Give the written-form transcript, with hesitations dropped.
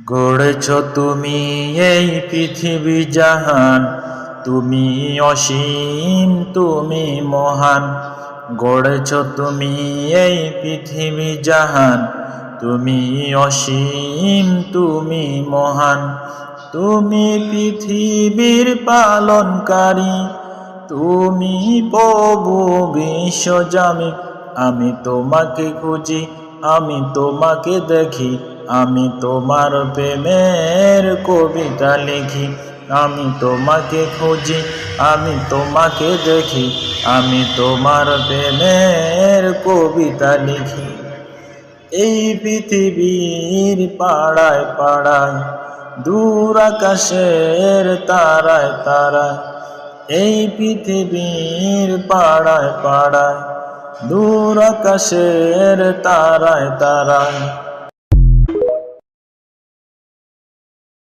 গড়েছ তুমি এই পৃথিবী জাহান, তুমি অসীম তুমি মহান। গড়েছ তুমি এই পৃথিবী জাহান, তুমি অসীম তুমি মহান। তুমি পৃথিবীর পালনকারী, তুমি প্রভু বিশ্বজামিন। আমি তোমাকে খুঁজি, আমি তোমাকে দেখি, আমি তোমার প্রেমের কবিতা লিখি। আমি তোমাকে খুঁজি, আমি তোমাকে দেখি, আমি তোমার প্রেমের কবিতা লিখি। এই পৃথিবীর পাড়ায় পাড়ায়, দূর আকাশের তারায় তারায়। এই পৃথিবীর পাড়ায় পাড়ায়, দূর আকাশের তারায় তারায়।